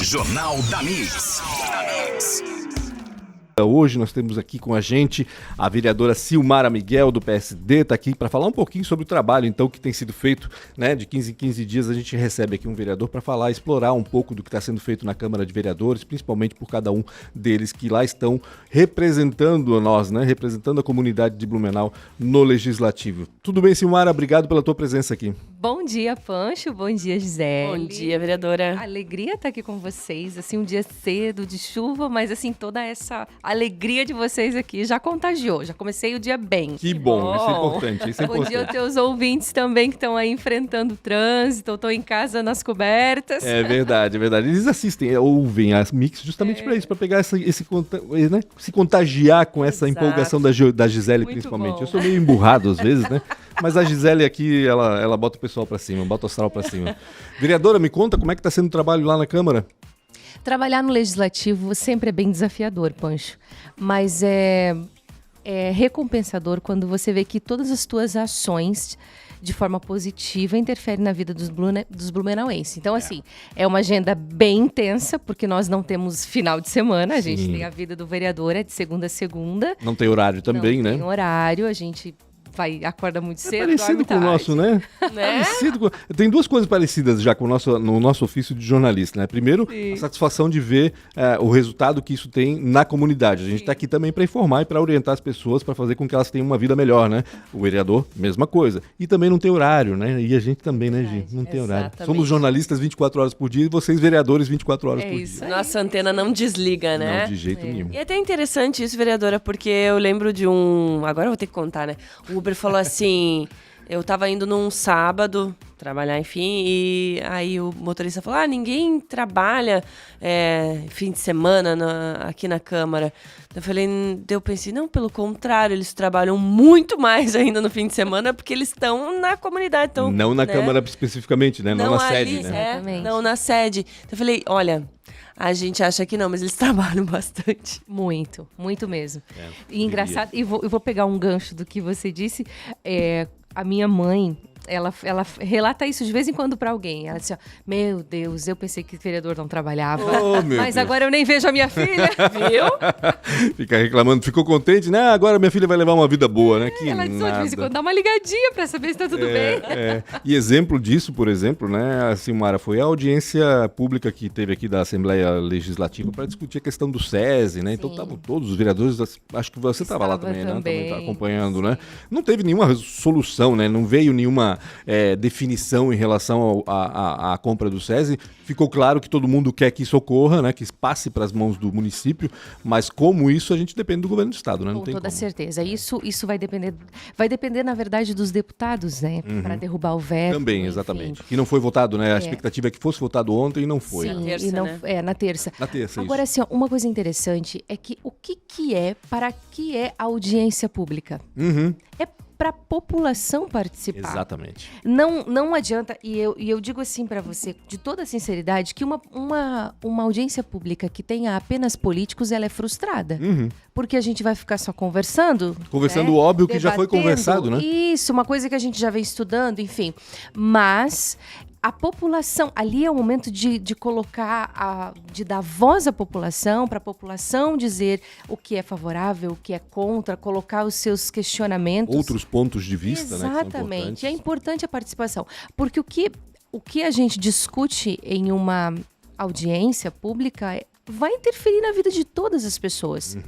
Jornal da Mix. Hoje nós temos aqui com a gente a vereadora Silmara Miguel, do PSD, está aqui para falar um pouquinho sobre o trabalho então que tem sido feito, né? De 15 em 15 dias a gente recebe aqui um vereador para falar, explorar um pouco do que está sendo feito na Câmara de Vereadores, principalmente por cada um deles que lá estão representando nós, né? Representando a comunidade de Blumenau no Legislativo. Tudo bem, Silmara? Obrigado pela tua presença aqui. Bom dia, Pancho. Bom dia, Gisele. Bom dia, vereadora. Alegria estar aqui com vocês, assim, um dia cedo, de chuva, mas assim, toda essa alegria de vocês aqui já contagiou, já comecei o dia bem. Que bom, isso é importante, isso é Bom importante. dia aos teus ouvintes também que estão aí enfrentando o trânsito, estão em casa nas cobertas. É verdade, é verdade. Eles assistem, ouvem as Mix justamente para isso, para pegar né? Se contagiar com essa Exato. empolgação da Gisele, Muito principalmente. bom. Eu sou meio emburrado às vezes, né? Mas a Gisele aqui, ela bota o pessoal para cima, bota o astral para cima. Vereadora, me conta como é que está sendo o trabalho lá na Câmara? Trabalhar no Legislativo sempre é bem desafiador, Pancho, mas é recompensador quando você vê que todas as tuas ações de forma positiva interferem na vida dos blumenauenses. Então, assim, é uma agenda bem intensa, porque nós não temos final de semana, a gente tem a vida do vereador, é de segunda a segunda. Não tem horário também, Não né? tem horário, a gente acorda muito cedo, Parecido dorme com o tarde. nosso, né? Parecido com... Tem duas coisas parecidas já com no nosso ofício de jornalista, né? Primeiro, Sim. a satisfação de ver o resultado que isso tem na comunidade. A gente está aqui também para informar e para orientar as pessoas, para fazer com que elas tenham uma vida melhor, né? O vereador, mesma coisa. E também não tem horário, né? E a gente também, né, Gi? Não tem horário. Exatamente. Somos jornalistas 24 horas por dia e vocês vereadores 24 horas É por isso dia. aí. Nossa antena não desliga, né? Não, de jeito nenhum. E é até interessante isso, vereadora, porque eu lembro de agora eu vou ter que contar, né? O Uber falou assim, eu tava indo num sábado trabalhar, enfim, e aí o motorista falou, ninguém trabalha fim de semana aqui na Câmara. Eu pensei, não, pelo contrário, eles trabalham muito mais ainda no fim de semana, porque eles estão na comunidade. Não na Câmara especificamente, né? Não na sede, né? Exatamente. Não na sede. Então eu falei, olha, a gente acha que não, mas eles trabalham bastante. Muito, muito mesmo. E engraçado, engraçado, eu vou pegar um gancho do que você disse. A minha mãe, ela relata isso de vez em quando pra alguém. Ela disse, meu Deus, eu pensei que o vereador não trabalhava. Oh, meu Mas Deus. agora eu nem vejo a minha filha, viu? Fica reclamando, ficou contente, né? Agora minha filha vai levar uma vida boa, né? Que Ela disse, de vez em nada. quando dá uma ligadinha pra saber se tá tudo bem. E exemplo disso, por exemplo, né, a Silmara, foi a audiência pública que teve aqui da Assembleia Legislativa para discutir a questão do SESI, né? Então estavam todos os vereadores, acho que você estava lá também, né? Também tá acompanhando, né? Não teve nenhuma solução, né? Não veio nenhuma definição em relação à compra do SESI. Ficou claro que todo mundo quer que isso ocorra, né? Que passe para as mãos do município, mas como isso a gente depende do governo do estado, né? Não Com tem toda como. certeza. Isso vai depender, na verdade, dos deputados, né? Para derrubar o veto. Também, enfim. exatamente. Que não foi votado, né? A expectativa é que fosse votado ontem e não foi. Sim, Na terça, e não, né? na terça. Na terça, Agora, isso. assim, ó, uma coisa interessante é que para que é a audiência pública? Uhum. É para a população participar. Exatamente. Não adianta, e eu digo assim para você, de toda sinceridade, que uma audiência pública que tenha apenas políticos, ela é frustrada. Porque a gente vai ficar só conversando. Conversando né? o óbvio que já foi Debatendo. conversado, né? Isso, uma coisa que a gente já vem estudando, enfim. Mas a população, ali é o momento de colocar, de dar voz à população, para a população dizer o que é favorável, o que é contra, colocar os seus questionamentos. Outros pontos de vista, né? Que são Exatamente. importantes. É importante a participação. Porque o que a gente discute em uma audiência pública vai interferir na vida de todas as pessoas.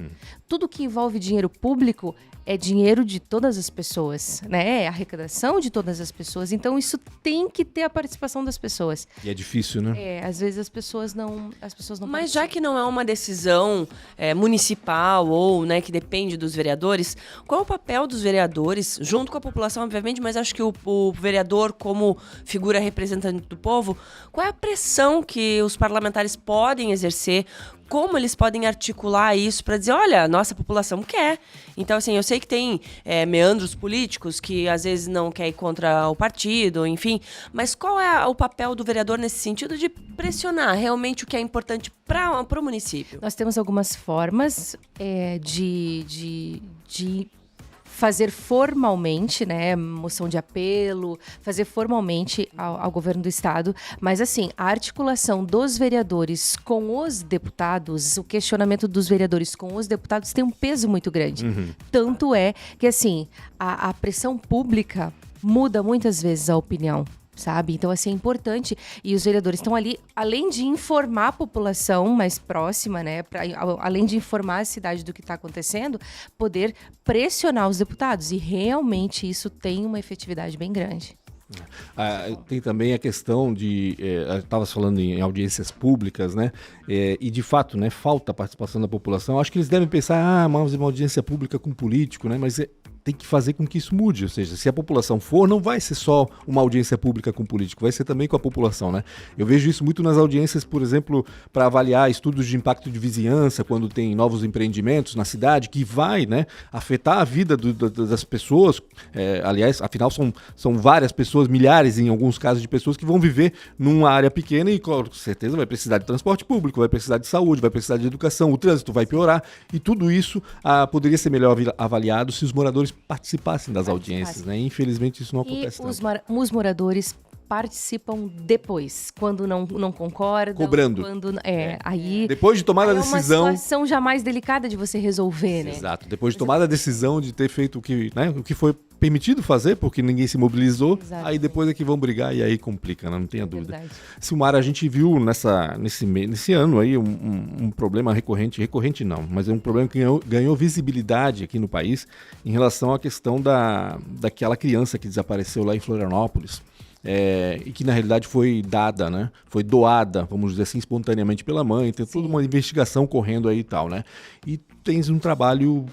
Tudo que envolve dinheiro público é dinheiro de todas as pessoas, né? É arrecadação de todas as pessoas. Então, isso tem que ter a participação das pessoas. E é difícil, né? Às vezes as pessoas não Mas já que não é uma decisão municipal ou, né, que depende dos vereadores, qual é o papel dos vereadores, junto com a população, obviamente, mas acho que o vereador, como figura representante do povo, qual é a pressão que os parlamentares podem exercer? Como eles podem articular isso para dizer, olha, nossa população quer. Então, assim, eu sei que tem meandros políticos que às vezes não quer ir contra o partido, enfim. Mas qual é o papel do vereador nesse sentido de pressionar realmente o que é importante para o município? Nós temos algumas formas de fazer formalmente, né, moção de apelo, fazer formalmente ao governo do estado, mas assim, a articulação dos vereadores com os deputados, o questionamento dos vereadores com os deputados tem um peso muito grande. Tanto é que assim, a pressão pública muda muitas vezes a opinião. Sabe? Então, assim, é importante. E os vereadores estão ali, além de informar a população mais próxima, né? Além de informar a cidade do que está acontecendo, poder pressionar os deputados. E realmente isso tem uma efetividade bem grande. Tem também a questão de, estava falando em audiências públicas, né? E de fato, né, falta a participação da população. Acho que eles devem pensar, mas uma audiência pública com político, né? Mas tem que fazer com que isso mude, ou seja, se a população for, não vai ser só uma audiência pública com político, vai ser também com a população, né? Eu vejo isso muito nas audiências, por exemplo, para avaliar estudos de impacto de vizinhança, quando tem novos empreendimentos na cidade, que vai, né, afetar a vida das pessoas, aliás, afinal são várias pessoas, milhares em alguns casos de pessoas que vão viver numa área pequena e com certeza vai precisar de transporte público, vai precisar de saúde, vai precisar de educação, o trânsito vai piorar e tudo isso poderia ser melhor avaliado se os moradores participassem das audiências, né? Infelizmente isso não acontece. E os moradores participam depois, quando não concordam. Cobrando. Aí... Depois de tomar a decisão... É uma situação já mais delicada de você resolver, né? Exato. Depois de tomar a decisão de ter feito o que foi permitido fazer, porque ninguém se mobilizou, aí depois é que vão brigar e aí complica, né? Não tenha dúvida. Verdade. Silmara, a gente viu nesse ano aí um problema recorrente não, mas é um problema que ganhou visibilidade aqui no país em relação à questão daquela criança que desapareceu lá em Florianópolis. E que na realidade foi dada, né? Foi doada, vamos dizer assim, espontaneamente pela mãe, tem toda uma investigação correndo aí e tal, né? E tens um trabalho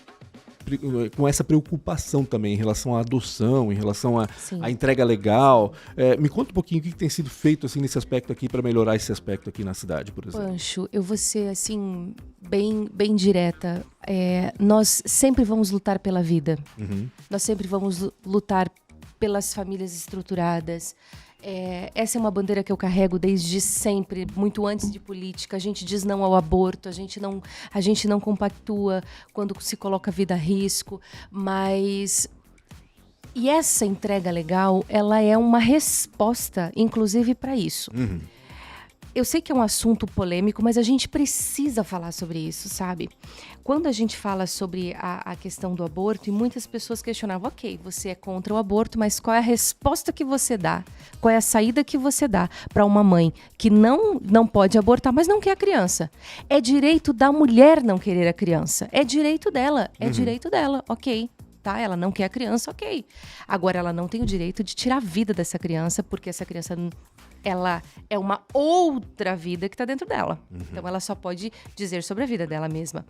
com essa preocupação também em relação à adoção, em relação à entrega legal. Me conta um pouquinho o que tem sido feito assim, nesse aspecto aqui para melhorar esse aspecto aqui na cidade, por exemplo. Pancho, eu vou ser assim, bem direta. Nós sempre vamos lutar pela vida. Nós sempre vamos lutar pelas famílias estruturadas. Essa é uma bandeira que eu carrego desde sempre, muito antes de política. A gente diz não ao aborto, a gente não compactua quando se coloca a vida a risco, mas... E essa entrega legal, ela é uma resposta, inclusive, para isso. Eu sei que é um assunto polêmico, mas a gente precisa falar sobre isso, sabe? Quando a gente fala sobre a questão do aborto, e muitas pessoas questionavam, ok, você é contra o aborto, mas qual é a resposta que você dá? Qual é a saída que você dá para uma mãe que não pode abortar, mas não quer a criança? É direito da mulher não querer a criança. É direito dela, ok. Tá? Ela não quer a criança, ok. Agora, ela não tem o direito de tirar a vida dessa criança, porque essa criança... ela é uma outra vida que está dentro dela. Então, ela só pode dizer sobre a vida dela mesma.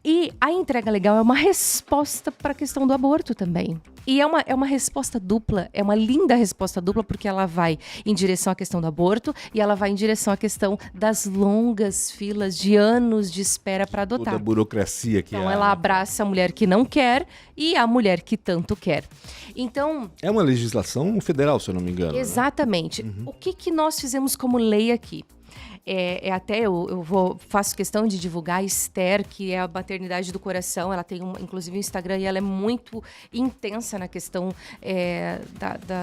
E a entrega legal é uma resposta para a questão do aborto também. E é uma resposta dupla, é uma linda resposta dupla, porque ela vai em direção à questão do aborto e ela vai em direção à questão das longas filas de anos de espera para adotar. Toda a burocracia que Então, ela abraça a mulher que não quer e a mulher que tanto quer. Então... É uma legislação federal, se eu não me engano. Exatamente. Né? O que nós fizemos como lei aqui? Até eu faço questão de divulgar a Esther, que é a maternidade do coração. Ela tem inclusive um Instagram e ela é muito intensa na questão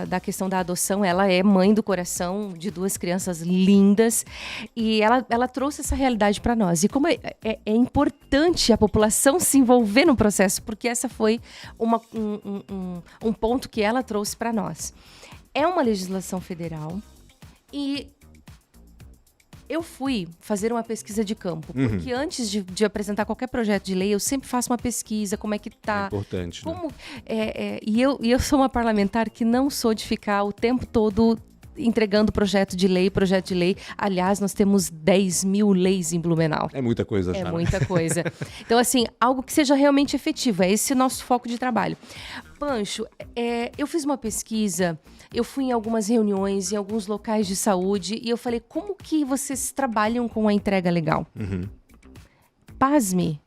da questão da adoção. Ela é mãe do coração de 2 crianças lindas e ela trouxe essa realidade para nós. E como é importante a população se envolver no processo, porque essa foi um ponto que ela trouxe para nós. É uma legislação federal e eu fui fazer uma pesquisa de campo, porque antes de apresentar qualquer projeto de lei, eu sempre faço uma pesquisa, como é que tá. É importante, como, né? E eu sou uma parlamentar que não sou de ficar o tempo todo entregando projeto de lei. Aliás, nós temos 10 mil leis em Blumenau. É muita coisa já. É muita coisa. Então, assim, algo que seja realmente efetivo. É esse o nosso foco de trabalho. Pancho, eu fiz uma pesquisa, eu fui em algumas reuniões, em alguns locais de saúde, e eu falei, como que vocês trabalham com a entrega legal? Pasme,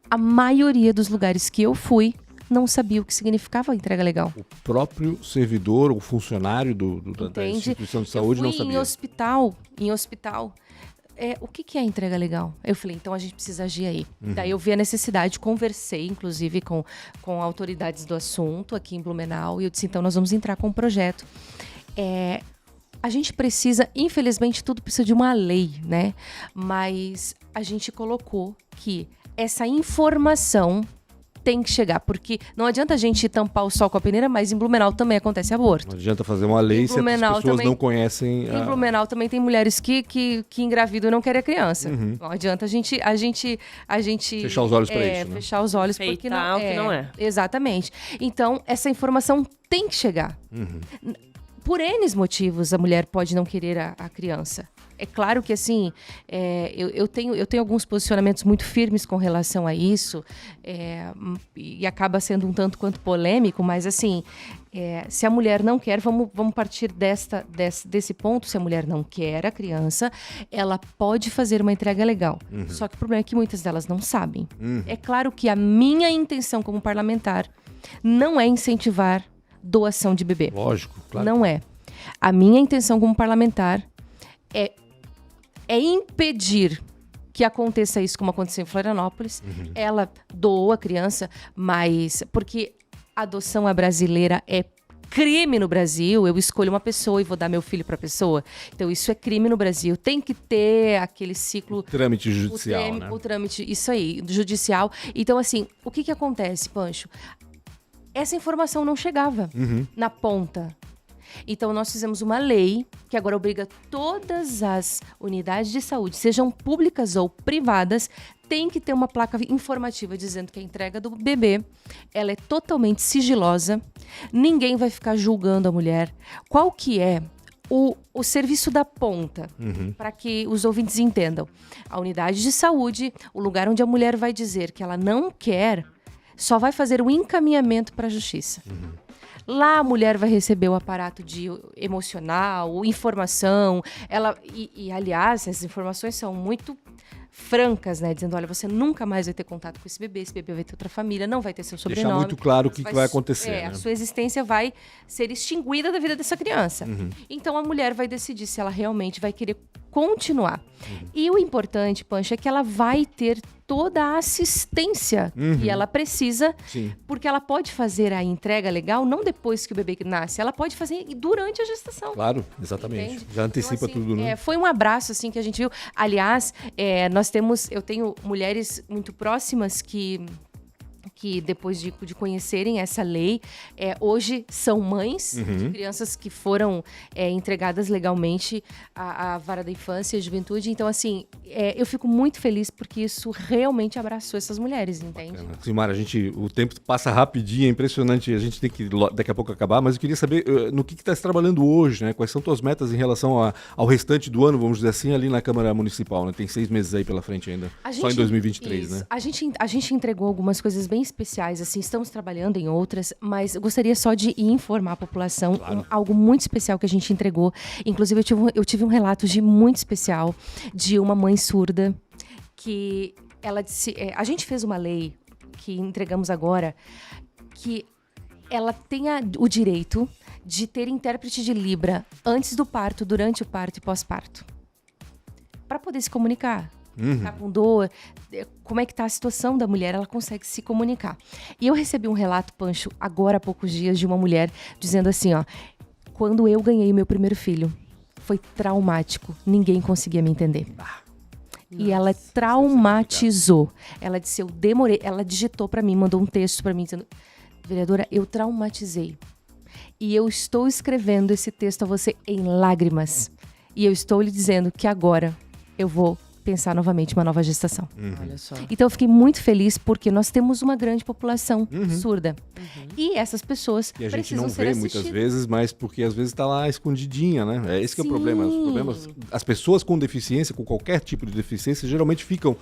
a maioria dos lugares que eu não sabia o que significava a entrega legal. O próprio servidor, o funcionário da instituição de saúde não sabia. Em hospital, o que é entrega legal? Eu falei, então a gente precisa agir aí. Daí eu vi a necessidade, conversei, inclusive, com autoridades do assunto aqui em Blumenau, e eu disse, então nós vamos entrar com um projeto. A gente precisa, infelizmente, tudo precisa de uma lei, né? Mas a gente colocou que essa informação tem que chegar, porque não adianta a gente tampar o sol com a peneira, mas em Blumenau também acontece aborto. Não adianta fazer uma lei se as pessoas também, não conhecem. Em Blumenau também tem mulheres que engravidam e não querem a criança. Não adianta a gente fechar os olhos para isso, né? Fechar os olhos porque não que não é. Exatamente. Então, essa informação tem que chegar. Por N motivos, a mulher pode não querer a criança. É claro que, assim, eu tenho alguns posicionamentos muito firmes com relação a isso, e acaba sendo um tanto quanto polêmico, mas, assim, se a mulher não quer, vamos partir desse ponto. Se a mulher não quer a criança, ela pode fazer uma entrega legal. Só que o problema é que muitas delas não sabem. É claro que a minha intenção como parlamentar não é incentivar doação de bebê. Lógico, claro. Não é. A minha intenção como parlamentar é impedir que aconteça isso como aconteceu em Florianópolis. Ela doou a criança, mas porque a adoção brasileira é crime no Brasil. Eu escolho uma pessoa e vou dar meu filho para a pessoa. Então isso é crime no Brasil. Tem que ter aquele ciclo... O trâmite judicial, né? O trâmite, isso aí, judicial. Então, assim, o que acontece, Pancho? Essa informação não chegava na ponta. Então, nós fizemos uma lei que agora obriga todas as unidades de saúde, sejam públicas ou privadas, tem que ter uma placa informativa dizendo que a entrega do bebê, ela é totalmente sigilosa, ninguém vai ficar julgando a mulher. Qual que é o serviço da ponta, para que os ouvintes entendam? A unidade de saúde, o lugar onde a mulher vai dizer que ela não quer, só vai fazer o encaminhamento para a justiça. Lá a mulher vai receber o aparato emocional, informação. Aliás, essas informações são muito francas, né? Dizendo, olha, você nunca mais vai ter contato com esse bebê vai ter outra família, não vai ter seu sobrenome. Deixar muito claro o que vai acontecer, né? A sua existência vai ser extinguida da vida dessa criança. Então a mulher vai decidir se ela realmente vai querer continuar. E o importante, Pancho, é que ela vai ter toda a assistência que ela precisa, porque ela pode fazer a entrega legal não depois que o bebê nasce, ela pode fazer durante a gestação. Claro, exatamente. Entende? Já antecipa então, assim, tudo, né? Foi um abraço, assim, que a gente viu. Aliás, eu tenho mulheres muito próximas que depois de conhecerem essa lei, hoje são mães de crianças que foram entregadas legalmente à vara da infância e juventude. Então, assim, eu fico muito feliz porque isso realmente abraçou essas mulheres, entende? Silmara, o tempo passa rapidinho, é impressionante, a gente tem que daqui a pouco acabar, mas eu queria saber no que está se trabalhando hoje, né? Quais são tuas metas em relação ao restante do ano, vamos dizer assim, ali na Câmara Municipal, né? Tem 6 meses aí pela frente ainda, só em 2023, isso, né? A gente entregou algumas coisas bem especiais, assim, estamos trabalhando em outras, mas eu gostaria só de informar a população, claro, algo muito especial que a gente entregou. Inclusive, eu tive um relato muito especial de uma mãe surda que ela disse, a gente fez uma lei que entregamos agora, que ela tenha o direito de ter intérprete de Libra antes do parto, durante o parto e pós-parto, para poder se comunicar. Tá com dor, como é que tá a situação da mulher, ela consegue se comunicar. E eu recebi um relato, Pancho, agora há poucos dias, de uma mulher dizendo assim, ó: quando eu ganhei meu primeiro filho, foi traumático, ninguém conseguia me entender. E ela traumatizou. Ela disse, eu demorei, ela digitou pra mim, mandou um texto pra mim dizendo, vereadora, eu traumatizei. E eu estou escrevendo esse texto a você em lágrimas. E eu estou lhe dizendo que agora eu vou pensar novamente uma nova gestação. Olha só. Então eu fiquei muito feliz porque nós temos uma grande população surda. E essas pessoas e a gente precisam não ser vê assistidas. muitas vezes, mas porque às vezes está lá escondidinha, né? É esse que é o problema. Os problemas, as pessoas com deficiência, com qualquer tipo de deficiência, geralmente ficam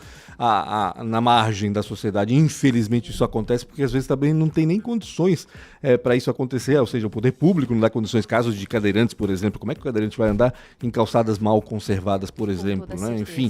na margem da sociedade. Infelizmente isso acontece porque às vezes também não tem nem condições para isso acontecer, ou seja, o poder público não dá condições. Casos de cadeirantes, por exemplo, como é que o cadeirante vai andar em calçadas mal conservadas, por exemplo, né? Enfim,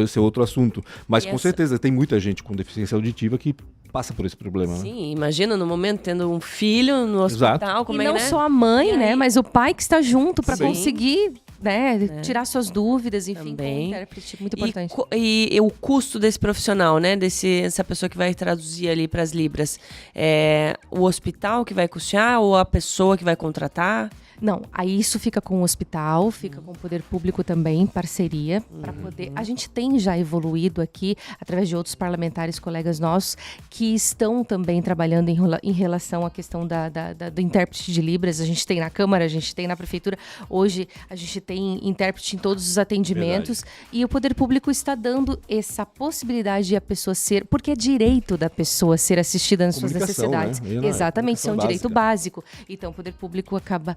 esse é outro assunto. Mas com certeza tem muita gente com deficiência auditiva que passa por esse problema. Sim, né? Imagina no momento tendo um filho no hospital. Exato. Como e é, não né? só a mãe, né? Mas o pai que está junto para conseguir né, tirar suas dúvidas, enfim, Também. com o intérprete, muito importante. E o custo desse profissional, né? Essa pessoa que vai traduzir ali para as libras, é o hospital que vai custear ou a pessoa que vai contratar? Não, aí isso fica com o hospital, fica com o poder público também, em parceria, para poder... A gente tem já evoluído aqui, através de outros parlamentares, colegas nossos, que estão também trabalhando em relação à questão do intérprete de Libras. A gente tem na Câmara, a gente tem na Prefeitura. Hoje, a gente tem intérprete em todos os atendimentos. Verdade. E o poder público está dando essa possibilidade de a pessoa ser... Porque é direito da pessoa ser assistida nas suas necessidades. Né? Exatamente, isso é um direito básico. Então, o poder público acaba...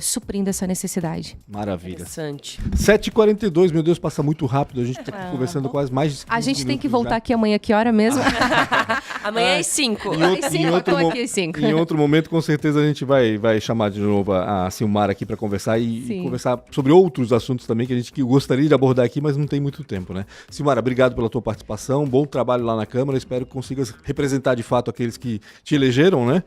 suprindo essa necessidade. Maravilha. Interessante. 7h42, meu Deus, passa muito rápido. A gente está aqui conversando quase mais de 15 A gente tem que voltar já. aqui amanhã, que hora mesmo? Amanhã às 5. Em outro momento, com certeza, a gente vai chamar de novo a Silmara aqui para conversar e conversar sobre outros assuntos também que a gente gostaria de abordar aqui, mas não tem muito tempo, né? Silmara, obrigado pela tua participação, bom trabalho lá na Câmara, espero que consigas representar de fato aqueles que te elegeram, né?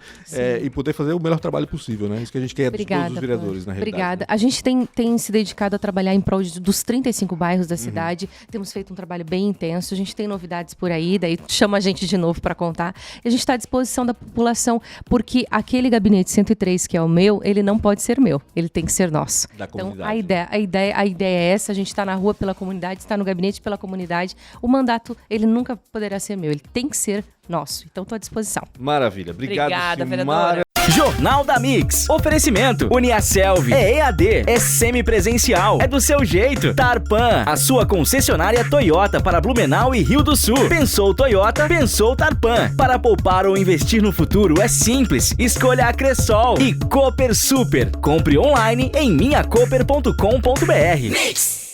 E poder fazer o melhor trabalho possível, né? Isso que a gente quer de todos os vereadores, na realidade. Obrigada. Né? A gente tem se dedicado a trabalhar em prol dos 35 bairros da cidade. Temos feito um trabalho bem intenso. A gente tem novidades por aí, daí chama a gente de novo para contar. E a gente está à disposição da população, porque aquele gabinete 103, que é o meu, ele não pode ser meu. Ele tem que ser nosso. Da então, comunidade. a ideia é essa. A gente está na rua pela comunidade, está no gabinete pela comunidade. O mandato, ele nunca poderá ser meu. Ele tem que ser nosso. Então, estou à disposição. Maravilha. Obrigada, vereadora. Jornal da Mix. Oferecimento. Uniaselv. É EAD. É semipresencial. É do seu jeito. Tarpan. A sua concessionária Toyota para Blumenau e Rio do Sul. Pensou Toyota, pensou Tarpan. Para poupar ou investir no futuro é simples. Escolha a Cressol. E Cooper Super. Compre online em minhacoper.com.br.